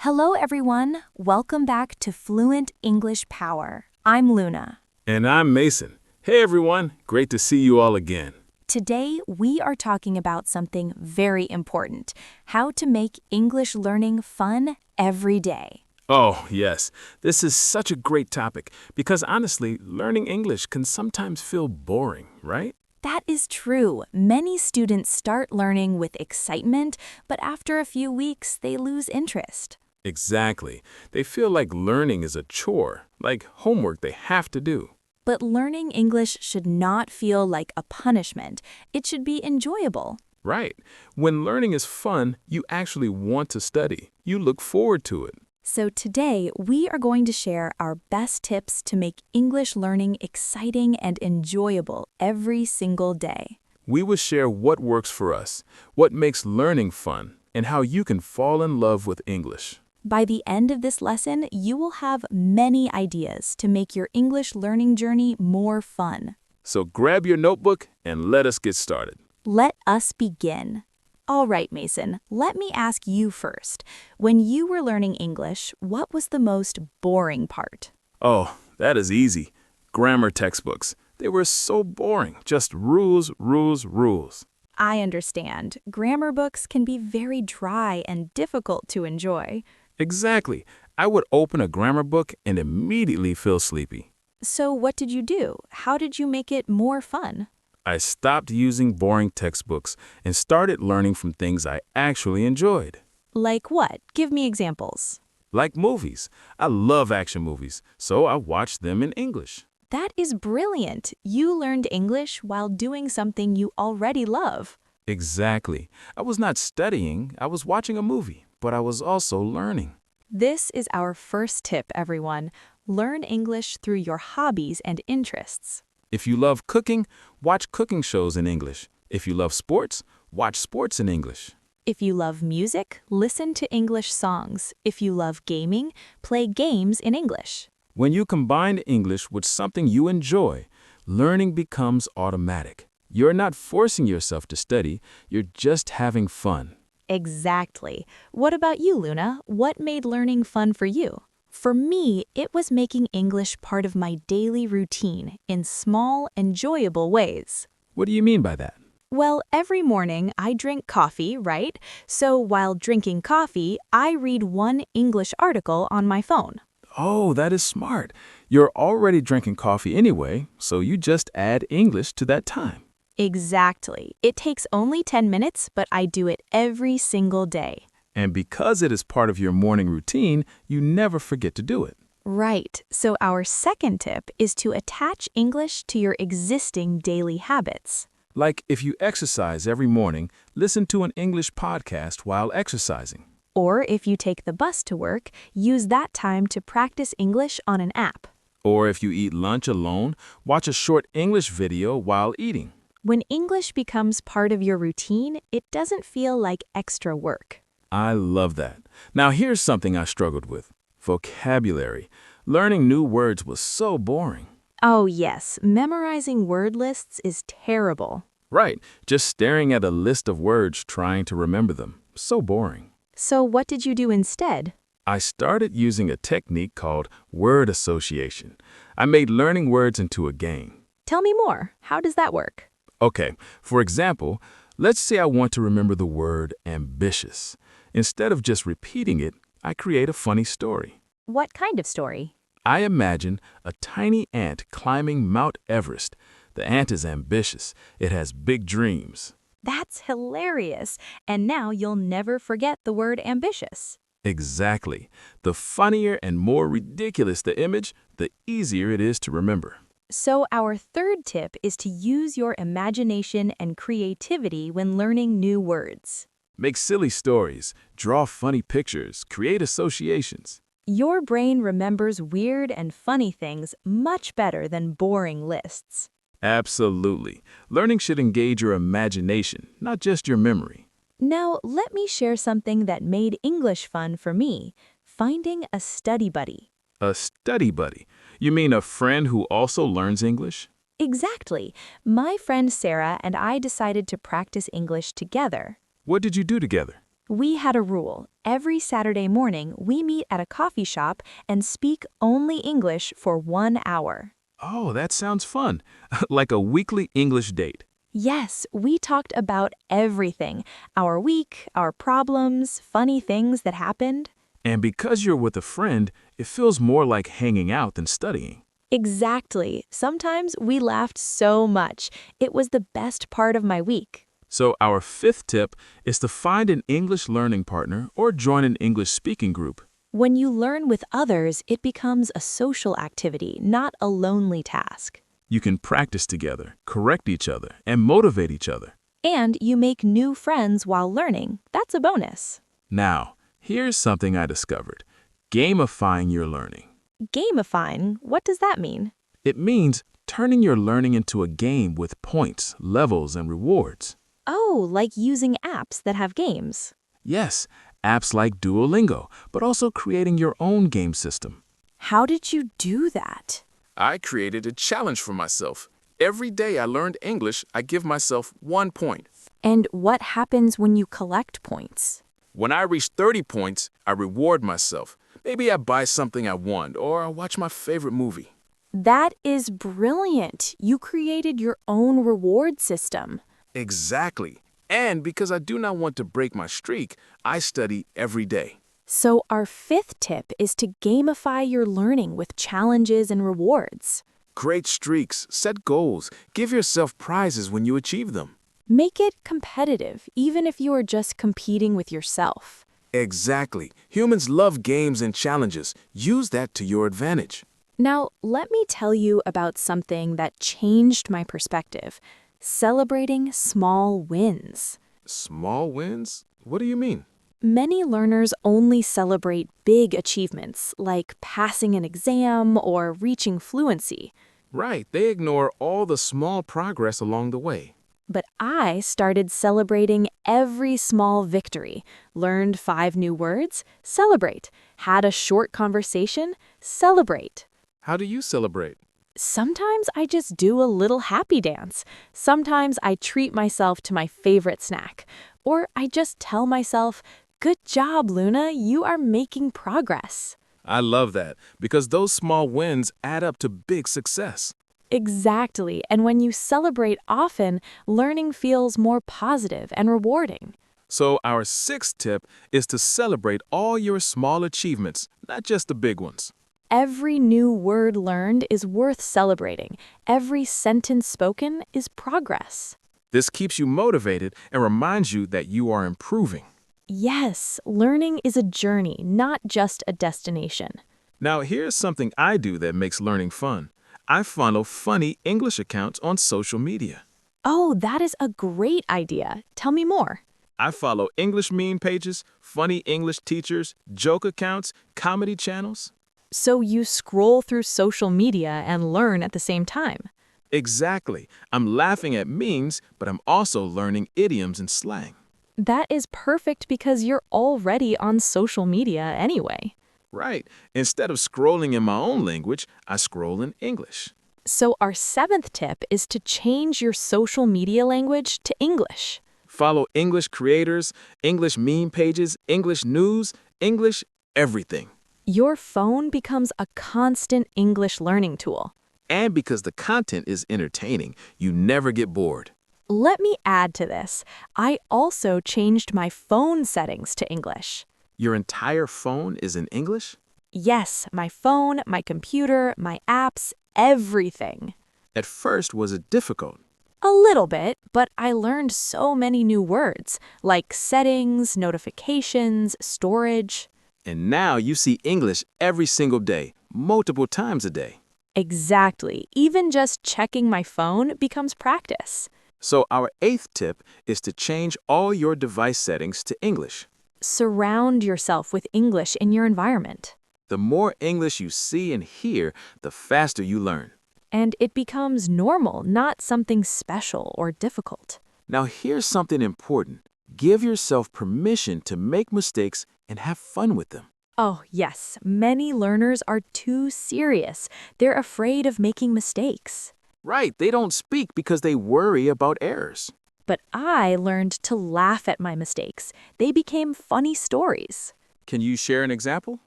Hello, everyone. Welcome back to Fluent English Power. I'm Luna. And I'm Mason. Hey everyone, great to see you all again. Today, we are talking about something very important, how to make English learning fun every day. Oh, yes, this is such a great topic because honestly, learning English can sometimes feel boring, right? That is true. Many students start learning with excitement, but after a few weeks, they lose interest. Exactly. They feel like learning is a chore, like homework they have to do. But learning English should not feel like a punishment. It should be enjoyable. Right. When learning is fun, you actually want to study. You look forward to it. So today, we are going to share our best tips to make English learning exciting and enjoyable every single day. We will share what works for us, what makes learning fun, and how you can fall in love with English. By the end of this lesson, you will have many ideas to make your English learning journey more fun. So grab your notebook and let us get started. Let us begin. All right, Mason, let me ask you first. When you were learning English, what was the most boring part? Oh, that is easy. Grammar textbooks. They were so boring. Just rules, rules, rules. I understand. Grammar books can be very dry and difficult to enjoy. Exactly. I would open a grammar book and immediately feel sleepy. So what did you do? How did you make it more fun? I stopped using boring textbooks and started learning from things I actually enjoyed. Like what? Give me examples. Like movies. I love action movies, so I watched them in English. That is brilliant. You learned English while doing something you already love. Exactly. I was not studying, I was watching a movie, but I was also learning. This is our first tip, everyone. Learn English through your hobbies and interests. If you love cooking, watch cooking shows in English. If you love sports, watch sports in English. If you love music, listen to English songs. If you love gaming, play games in English. When you combine English with something you enjoy, learning becomes automatic. You're not forcing yourself to study, you're just having fun. Exactly. What about you, Luna? What made learning fun for you? For me, it was making English part of my daily routine in small, enjoyable ways. What do you mean by that? Well, every morning I drink coffee, right? So while drinking coffee, I read one English article on my phone. Oh, that is smart. You're already drinking coffee anyway, so you just add English to that time. Exactly. It takes only 10 minutes, but I do it every single day. And because it is part of your morning routine, you never forget to do it. Right. So our second tip is to attach English to your existing daily habits. Like if you exercise every morning, listen to an English podcast while exercising. Or if you take the bus to work, use that time to practice English on an app. Or if you eat lunch alone, watch a short English video while eating. When English becomes part of your routine, it doesn't feel like extra work. I love that. Now here's something I struggled with. Vocabulary. Learning new words was so boring. Oh yes, memorizing word lists is terrible. Right, just staring at a list of words trying to remember them. So boring. So what did you do instead? I started using a technique called word association. I made learning words into a game. Tell me more. How does that work? Okay, for example, let's say I want to remember the word ambitious. Instead of just repeating it, I create a funny story. What kind of story? I imagine a tiny ant climbing Mount Everest. The ant is ambitious. It has big dreams. That's hilarious. And now you'll never forget the word ambitious. Exactly. The funnier and more ridiculous the image, the easier it is to remember. So our third tip is to use your imagination and creativity when learning new words. Make silly stories, draw funny pictures, create associations. Your brain remembers weird and funny things much better than boring lists. Absolutely. Learning should engage your imagination, not just your memory. Now, let me share something that made English fun for me, finding a study buddy. A study buddy? You mean a friend who also learns English? Exactly. My friend Sarah and I decided to practice English together. What did you do together? We had a rule. Every Saturday morning, we meet at a coffee shop and speak only English for 1 hour. Oh, that sounds fun. Like a weekly English date. Yes, we talked about everything, our week, our problems, funny things that happened. And because you're with a friend, it feels more like hanging out than studying. Exactly. Sometimes we laughed so much. It was the best part of my week. So our fifth tip is to find an English learning partner or join an English speaking group. When you learn with others, it becomes a social activity, not a lonely task. You can practice together, correct each other, and motivate each other. And you make new friends while learning. That's a bonus. Now, here's something I discovered. Gamifying your learning. Gamifying, what does that mean? It means turning your learning into a game with points, levels, and rewards. Oh, like using apps that have games. Yes, apps like Duolingo, but also creating your own game system. How did you do that? I created a challenge for myself. Every day I learned English, I give myself 1 point. And what happens when you collect points? When I reach 30 points, I reward myself. Maybe I buy something I want or I watch my favorite movie. That is brilliant. You created your own reward system. Exactly. And because I do not want to break my streak, I study every day. So our fifth tip is to gamify your learning with challenges and rewards. Create streaks, set goals, give yourself prizes when you achieve them. Make it competitive, even if you are just competing with yourself. Exactly. Humans love games and challenges. Use that to your advantage. Now, let me tell you about something that changed my perspective. Celebrating small wins. Small wins? What do you mean? Many learners only celebrate big achievements, like passing an exam or reaching fluency. Right, they ignore all the small progress along the way. But I started celebrating every small victory. Learned 5 new words? Celebrate. Had a short conversation? Celebrate. How do you celebrate? Sometimes I just do a little happy dance. Sometimes I treat myself to my favorite snack. Or I just tell myself, "Good job, Luna, you are making progress." I love that, because those small wins add up to big success. Exactly, and when you celebrate often, learning feels more positive and rewarding. So our sixth tip is to celebrate all your small achievements, not just the big ones. Every new word learned is worth celebrating. Every sentence spoken is progress. This keeps you motivated and reminds you that you are improving. Yes, learning is a journey, not just a destination. Now, here's something I do that makes learning fun. I follow funny English accounts on social media. Oh, that is a great idea. Tell me more. I follow English meme pages, funny English teachers, joke accounts, comedy channels. So you scroll through social media and learn at the same time. Exactly. I'm laughing at memes, but I'm also learning idioms and slang. That is perfect because you're already on social media anyway. Right. Instead of scrolling in my own language, I scroll in English. So our seventh tip is to change your social media language to English. Follow English creators, English meme pages, English news, English everything. Your phone becomes a constant English learning tool. And because the content is entertaining, you never get bored. Let me add to this. I also changed my phone settings to English. Your entire phone is in English? Yes, my phone, my computer, my apps, everything. At first, was it difficult? A little bit, but I learned so many new words, like settings, notifications, storage. And now you see English every single day, multiple times a day. Exactly. Even just checking my phone becomes practice. So our eighth tip is to change all your device settings to English. Surround yourself with English in your environment. The more English you see and hear, the faster you learn. And it becomes normal, not something special or difficult. Now here's something important. Give yourself permission to make mistakes and have fun with them. Oh, yes, many learners are too serious. They're afraid of making mistakes. Right, they don't speak because they worry about errors. But I learned to laugh at my mistakes. They became funny stories. Can you share an example?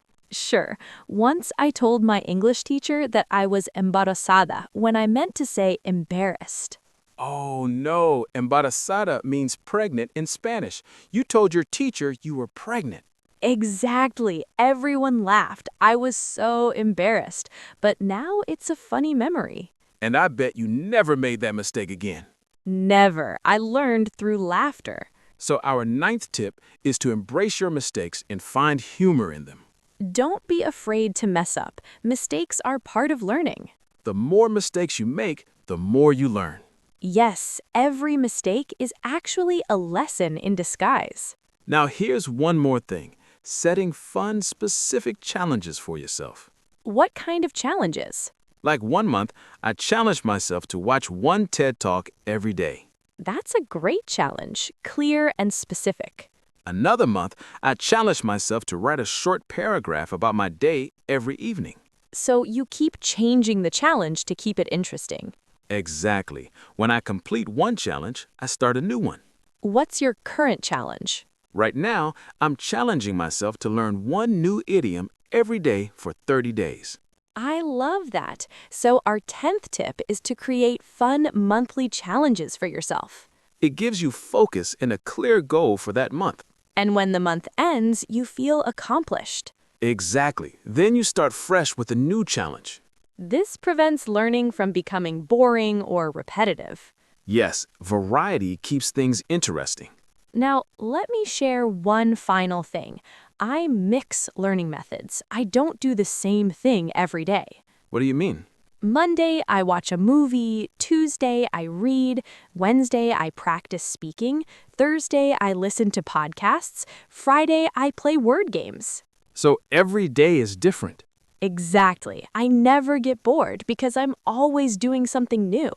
Sure. Once I told my English teacher that I was embarazada when I meant to say embarrassed. Oh no, embarazada means pregnant in Spanish. You told your teacher you were pregnant. Exactly. Everyone laughed. I was so embarrassed. But now it's a funny memory. And I bet you never made that mistake again. Never. I learned through laughter. So our ninth tip is to embrace your mistakes and find humor in them. Don't be afraid to mess up. Mistakes are part of learning. The more mistakes you make, the more you learn. Yes, every mistake is actually a lesson in disguise. Now here's one more thing. Setting fun, specific challenges for yourself. What kind of challenges? Like 1 month, I challenged myself to watch one TED Talk every day. That's a great challenge, clear and specific. Another month, I challenged myself to write a short paragraph about my day every evening. So you keep changing the challenge to keep it interesting. Exactly. When I complete one challenge, I start a new one. What's your current challenge? Right now, I'm challenging myself to learn one new idiom every day for 30 days. I love that. So our 10th tip is to create fun monthly challenges for yourself. It gives you focus and a clear goal for that month. And when the month ends, you feel accomplished. Exactly. Then you start fresh with a new challenge. This prevents learning from becoming boring or repetitive. Yes, variety keeps things interesting. Now, let me share one final thing. I mix learning methods. I don't do the same thing every day. What do you mean? Monday, I watch a movie. Tuesday, I read. Wednesday, I practice speaking. Thursday, I listen to podcasts. Friday, I play word games. So every day is different. Exactly. I never get bored because I'm always doing something new.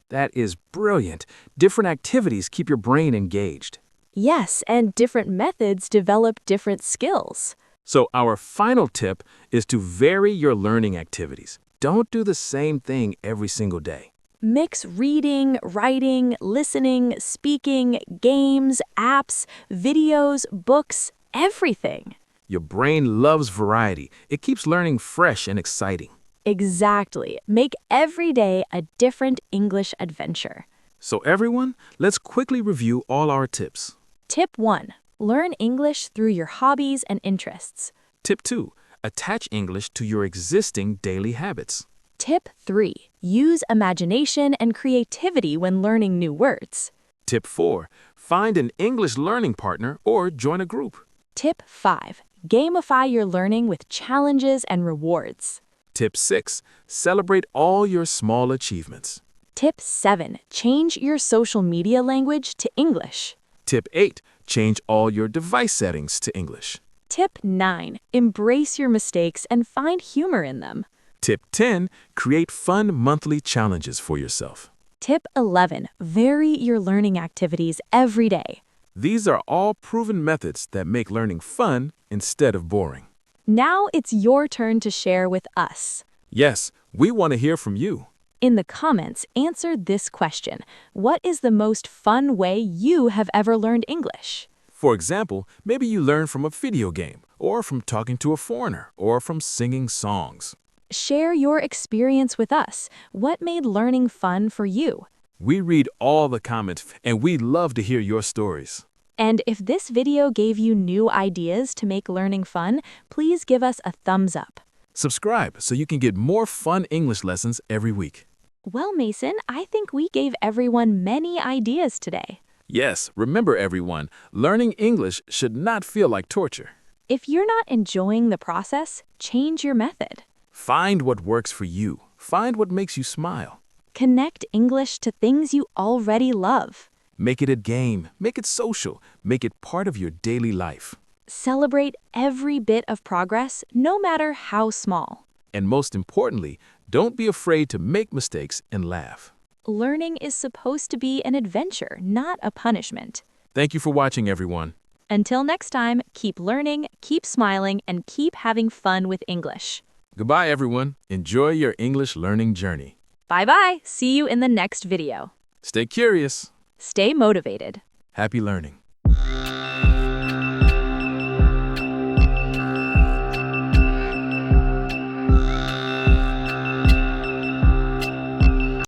That is brilliant. Different activities keep your brain engaged. Yes, and different methods develop different skills. So our final tip is to vary your learning activities. Don't do the same thing every single day. Mix reading, writing, listening, speaking, games, apps, videos, books, everything. Your brain loves variety. It keeps learning fresh and exciting. Exactly. Make every day a different English adventure. So everyone, let's quickly review all our tips. Tip 1. Learn English through your hobbies and interests. Tip 2. Attach English to your existing daily habits. Tip 3. Use imagination and creativity when learning new words. Tip 4. Find an English learning partner or join a group. Tip 5. Gamify your learning with challenges and rewards. Tip 6. Celebrate all your small achievements. Tip 7. Change your social media language to English. Tip 8. Change all your device settings to English. Tip 9. Embrace your mistakes and find humor in them. Tip 10. Create fun monthly challenges for yourself. Tip 11. Vary your learning activities every day. These are all proven methods that make learning fun instead of boring. Now it's your turn to share with us. Yes, we want to hear from you. In the comments, answer this question. What is the most fun way you have ever learned English? For example, maybe you learn from a video game, or from talking to a foreigner, or from singing songs. Share your experience with us. What made learning fun for you? We read all the comments, and we'd love to hear your stories. And if this video gave you new ideas to make learning fun, please give us a thumbs up. Subscribe so you can get more fun English lessons every week. Well, Mason, I think we gave everyone many ideas today. Yes, remember everyone, learning English should not feel like torture. If you're not enjoying the process, change your method. Find what works for you. Find what makes you smile. Connect English to things you already love. Make it a game. Make it social. Make it part of your daily life. Celebrate every bit of progress, no matter how small. And most importantly, don't be afraid to make mistakes and laugh. Learning is supposed to be an adventure, not a punishment. Thank you for watching, everyone. Until next time, keep learning, keep smiling, and keep having fun with English. Goodbye, everyone. Enjoy your English learning journey. Bye-bye. See you in the next video. Stay curious. Stay motivated. Happy learning.